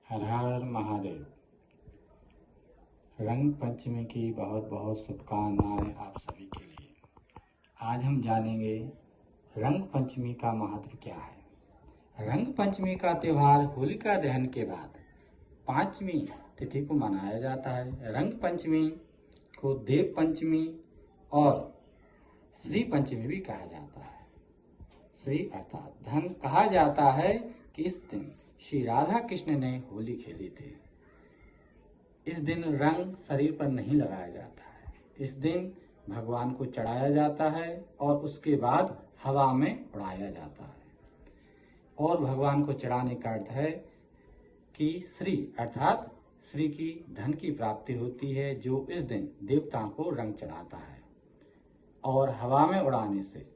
हर हर महादेव। रंग पंचमी की बहुत बहुत शुभकामनाएं आप सभी के लिए। आज हम जानेंगे रंग पंचमी का महत्व क्या है। रंग पंचमी का त्यौहार होलिका दहन के बाद पांचवी तिथि को मनाया जाता है। रंग पंचमी को देव पंचमी और श्री पंचमी भी कहा जाता है। श्री अर्थात धन कहा जाता है कि इस दिन श्री राधा कृष्ण ने होली खेली थी। इस दिन रंग शरीर पर नहीं लगाया जाता है। इस दिन भगवान को चढ़ाया जाता है और उसके बाद हवा में उड़ाया जाता है। और भगवान को चढ़ाने का अर्थ है कि श्री अर्थात श्री की धन की प्राप्ति होती है, जो इस दिन देवताओं को रंग चढ़ाता है। और हवा में उड़ाने से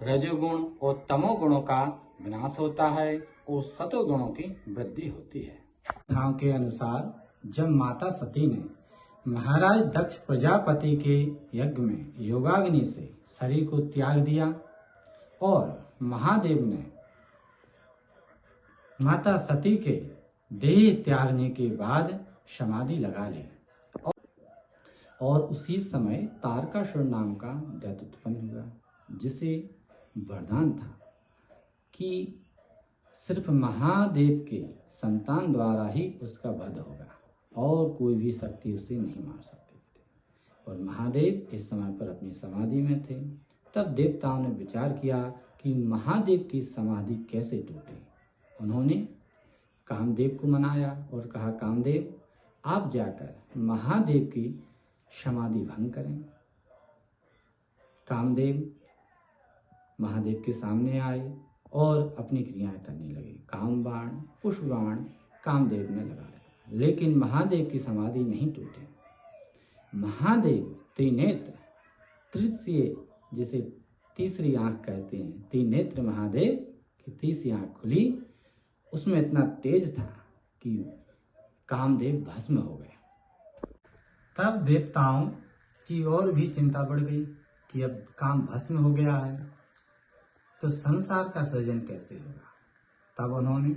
रजोगुण और तमोगुणों का विनाश होता है और सतोगुणों की वृद्धि होती है। कथाओं के अनुसार जब माता सती ने महाराज दक्ष प्रजापति के यज्ञ में योगाग्नि से शरीर को त्याग दिया और महादेव ने माता सती के देह त्यागने के बाद समाधि लगा ली और उसी समय तारकासुर नाम का दैत्य उत्पन्न हुआ, जिसे वरदान था कि सिर्फ महादेव के संतान द्वारा ही उसका वध होगा और कोई भी शक्ति उसे नहीं मार सकती थी। और महादेव इस समय पर अपनी समाधि में थे। तब देवताओं ने विचार किया कि महादेव की समाधि कैसे टूटे। उन्होंने कामदेव को मनाया और कहा, कामदेव आप जाकर महादेव की समाधि भंग करें। कामदेव महादेव के सामने आए और अपनी क्रियाएं करने लगे। काम बाण पुष्प बाण कामदेव ने लगाया, लेकिन महादेव की समाधि नहीं टूटी। महादेव त्रिनेत्र, तृतीय जिसे तीसरी आंख कहते हैं, त्रिनेत्र महादेव की तीसरी आंख खुली, उसमें इतना तेज था कि कामदेव भस्म हो गए। तब देवताओं की और भी चिंता बढ़ गई कि अब काम भस्म हो गया है तो संसार का सृजन कैसे होगा। तब उन्होंने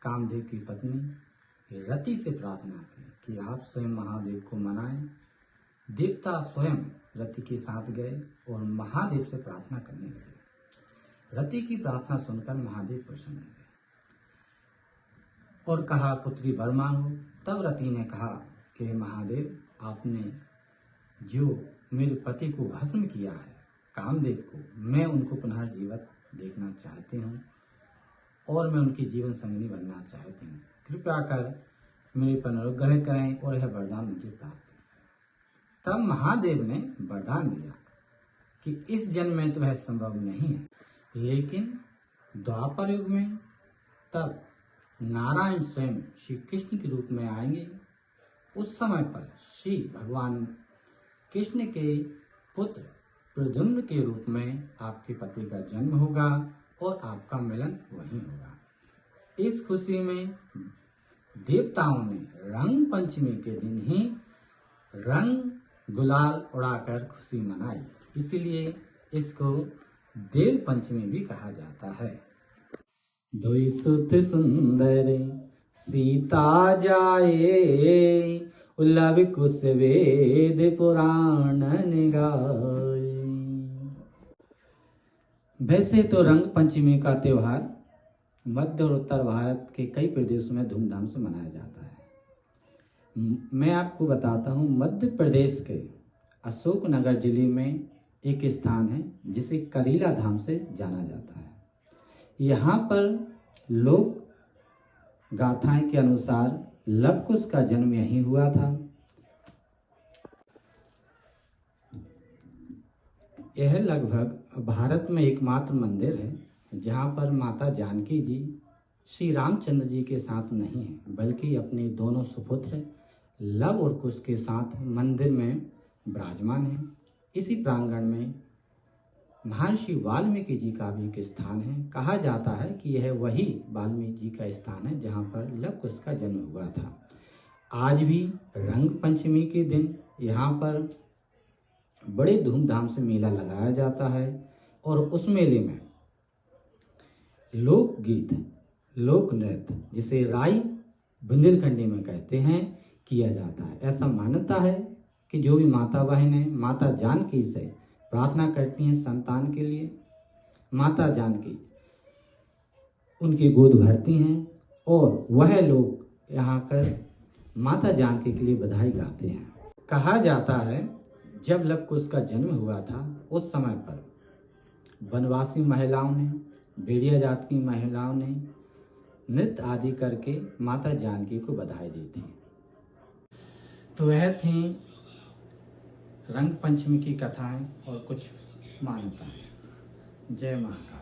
कामदेव की पत्नी रति से प्रार्थना की कि आप स्वयं महादेव को मनाएं। देवता स्वयं रति के साथ गए और महादेव से प्रार्थना करने लगे। रति की प्रार्थना सुनकर महादेव प्रसन्न हुए और कहा, पुत्री वर मांगो। तब रति ने कहा कि महादेव, आपने जो मेरे पति को भस्म किया है कामदेव को, मैं उनको पुनर्जीवित देखना चाहती हूँ और मैं उनकी जीवन संगिनी बनना चाहती हूँ। कृपया कर मेरे पर अनुग्रह करें और यह वरदान मुझे प्राप्त है। तब महादेव ने वरदान दिया कि इस जन्म में तो वह संभव नहीं है, लेकिन द्वापर युग में तब नारायण स्वयं श्री कृष्ण के रूप में आएंगे। उस समय पर श्री भगवान कृष्ण के पुत्र प्रद्युम्न के रूप में आपके पति का जन्म होगा और आपका मिलन वहीं होगा। इस खुशी में देवताओं ने रंग पंचमी के दिन ही रंग गुलाल उड़ाकर खुशी मनाई, इसलिए इसको देव पंचमी भी कहा जाता है। दुई सुत सुंदर सीता जाए, लव कुश वेद पुराण गाए। वैसे तो रंग पंचमी का त्यौहार मध्य और उत्तर भारत के कई प्रदेशों में धूमधाम से मनाया जाता है। मैं आपको बताता हूँ, मध्य प्रदेश के अशोकनगर जिले में एक स्थान है जिसे करीला धाम से जाना जाता है। यहाँ पर लोक गाथाएं के अनुसार लवकुश का जन्म यहीं हुआ था। यह लगभग भारत में एकमात्र मंदिर है जहाँ पर माता जानकी जी श्री रामचंद्र जी के साथ नहीं है, बल्कि अपने दोनों सुपुत्र लव और कुश के साथ मंदिर में विराजमान है। इसी प्रांगण में महर्षि वाल्मीकि जी का भी एक स्थान है। कहा जाता है कि यह वही वाल्मीकि जी का स्थान है जहाँ पर लव कुश का जन्म हुआ था। आज भी रंग पंचमी के दिन यहाँ पर बड़े धूमधाम से मेला लगाया जाता है और उस मेले में लोकगीत, लोक नृत्य जिसे राई बुंदेलखंडी में कहते हैं किया जाता है। ऐसा मान्यता है कि जो भी माता बहनें माता जानकी से प्रार्थना करती हैं संतान के लिए, माता जानकी उनकी गोद भरती हैं और वह लोग यहाँ कर माता जानकी के लिए बधाई गाते हैं। कहा जाता है जब लव कुश का जन्म हुआ था उस समय पर वनवासी महिलाओं ने, भेड़िया जात की महिलाओं ने नृत्य आदि करके माता जानकी को बधाई दी थी। तो वह थी रंग पंचमी की कथाएं और कुछ मान्यताएं। जय महाकाल।